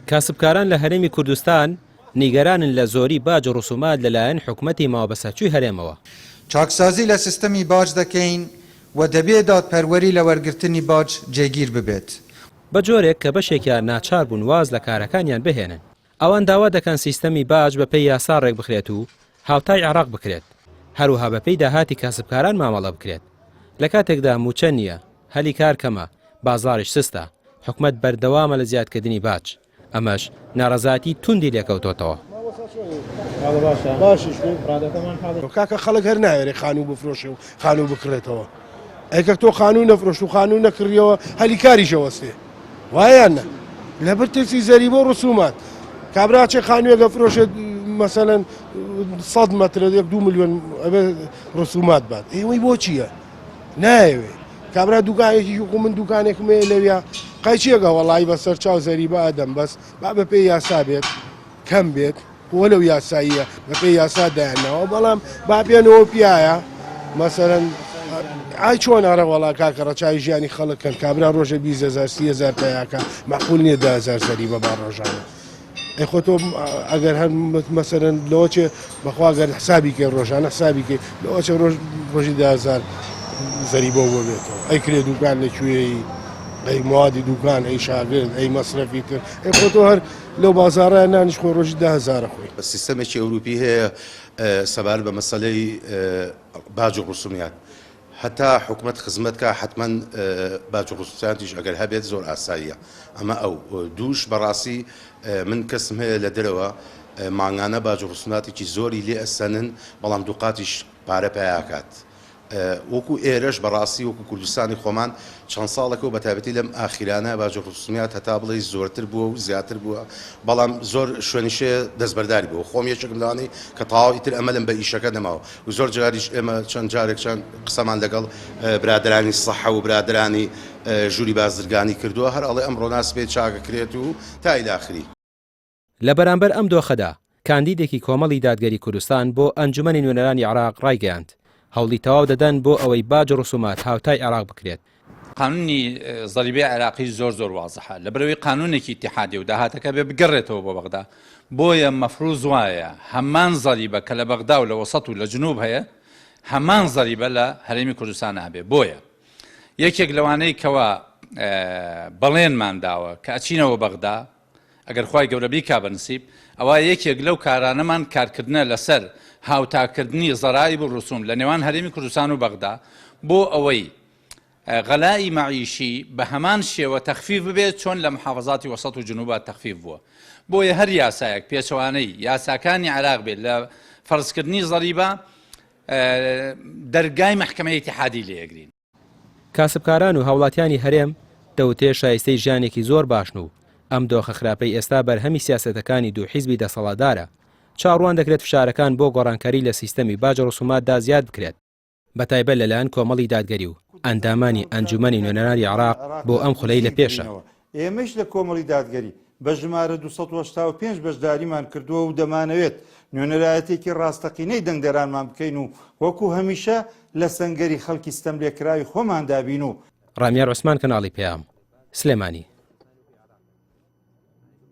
کاسبکاران لە هەرێمی کوردستان نیگەرانن لە زۆری باج و ڕسومات لەلایەن حکوومەتی ماوەبەسەرچووی هەرێمەوە. چاکسازی لە سیستەمی باج دەکەین و دەبێت دادپەروەری لە وەرگرتنی باج جێگیر ببێت. بە جۆرێک کە بەشێکیان ناچار بوون واز لە کارەکانیان بهێنن. ئەوان داوا دەکەن سیستەمی باج بە پێی یاسا ڕێک بخرێت و هاوتای عێراق بکرێت. هەروها بە پێی داهاتی کاسبکاران مامەڵە بکرێت. لە کاتێکدا موچە نییە، هەلی کار کەمە، بازاڕیش سستە، حکومەت بەردەوامە لە زیادکردنی باج. ئەمەش ناڕەزاتی توندی لێکەوتۆتەوە. کاکە خەڵک هەر ناوێرێ خانوو بفرۆشێ و خانوو بکڕێتەوە. ئەیکە تۆ خانوو نەفرۆشت و خانوو نەکڕیەوە هەلی کاریشە وەستێ. وایان نە لەبەر ترسی زەریبە و ڕسومات. کابراچێ خانوویەکە فرۆشێت مەسەلەن 100 مەتر 2 میلیۆن ڕسومات بات. ئێوەی بۆ چییە؟ نایەوێ. کابرا دوکانێکی و من دوکانێکم لەویا قایچیەکە وەڵی بەسەر چاو زەریبە ئەدەم بەس با بە پێی یاسا بێت کەم بێت وەلەو یاساییە بە پێی یاسا دایانەوە بەڵام با پێێنەوە پیایە مەسەرەن ئای چۆن ئەرە وڵا کاکە ڕەچای ژیانی خەڵکن کابرا ڕۆژە 20,000 30,000 پیاکە مەقول نییە 10,000 زەریبە با ڕۆژانە. ئەی خۆ تۆ ئەگەر هەر مەسەرەن لەوەچێ بەخوا گەر حسابی کە ڕۆژانە حسابی کە لەوەچە ڕۆژی 10,000 زەریبە بۆ بێتەوە. ئەی کرێ دوکان لەکوێی ئەی موادی دوکان ئەی شاگرد ئەی مەسرەفی تر ئەی خۆ تۆ هەر لەو بازاڕە نانیش خۆ ڕۆژی 10,000 خۆی. سیستەمێکی ئەوروپی هەیە سەبار بە مەسەلەی باج و ڕسومیات. هەتا حکومەت خزمەتکە حتمما باج و ڕسومیاتیش ئەگەر هەبێت زۆر ئاساییە. ئەمە ئەو دووش بەڕاستی من کەسم هەیە لە دەرەوە ماگانە باج و ڕسوماتێکی زۆری لێ ئەسەنن بەڵام دووقاتیش پارە پیاکات. وەکو ئێرەش بەڕاستی وەکو کوردستانی خۆمان چەند ساڵێکەوە بە تایبەتی لەم ئاخیرانە باج و ڕسومیات هەتا بڵێ زۆرتر بووە و زیاتر بووە بەڵام زۆر شوێنیشێ دەستبەرداری بووە. خۆم یەکێکم لەوانەی کە تەواوی تر ئەمە لەم بە ئیشەکە نەماوە و زۆر جاریش ئێمە چەند جارێک چەند قسەمان لەگەڵ برادرانی سەحە و برادرانی ژووری بازرگانی کردووە هەر ئەڵێ ئەمڕۆ ناسبێت چاکەکرێت و تا ئیلاخری. لە بەرامبەر ئەم دۆخەدا کاندیدێکی کۆمەڵی دادگەری کوردستان بۆ ئەنجومەنی نوێنەرانی عێراق ڕایگەیاند هەوڵی تەواو دەدەن بۆ ئەوەی باج و ڕسومات هاوتای عێراق بکرێت. قانونی زەریبەی عێراقی زۆر وازەحە لەبەرەوەی قانونێکی اتحادی و داهاتەکە بێ بگەڕێتەوە بۆ بەغدا بۆیە مەفروض وایە هەمان زەریبە کە لە بەغدا و لە وەسەط و لە جنوب هەیە هەمان زەریبە لە هەرێمی کوردستان هەبێ. بۆیە یەکێک لەوانەی کەوا بەڵێنمان داوە کە ئەچینەوە بەغدا ئەگەر خوای گەورە بیکا بەنسیب ئەوە یەکێک لەو کارانەمان کارکردنە لەسەر هاوتاکردنی زەرایب و ڕسوم لە نێوان هەرێمی کوردستان و بەغدا بۆ ئەوەی غەلای مەعیشی بە هەمان شێوە تەخفیف ببێت چۆن لە محافەزاتی وەسەط و جنوبات تەخفیف بووە. بۆیە هەر یاسایەک پێچەوانەی یاساکانی عێراق بێت لە فەرزکردنی زەریبە دەرگای مەحکەمەی ئیتیحادی لێگرین. کاسبکاران و هاوڵاتیانی هەرێم دەوتێ شایستەی ژیانێکی زۆر باشن و ئەم دۆخە خراپەی ئێستا بەرهەمی سیاسەتەکانی دوو حیزبی دەسەڵاتدارە. چاڕوان دەکرێت فشارەکان بۆ گۆڕانکاری لە سیستەمی باج و ڕسوماتدا زیاد بکرێت بەتایبەت لەلایەن کۆمەڵی دادگەری و ئەندامانی ئەنجومەنی نوێنەرانی عێراق بۆ ئەم خولەی لە پێشە. ئێمەش لە کۆمەڵی دادگەری بە ژمارە 285 بەشداریمان کردووە و دەمانەوێت نوێنەرایەتێکی ڕاستەقینەی دەنگدەرانمان بکەین و وەکو هەمیشە لە سەنگەری خەڵکی ستەم لێکراوی خۆمان دابین و ڕامیار عوسمان کەناڵی پێام سلێمانی.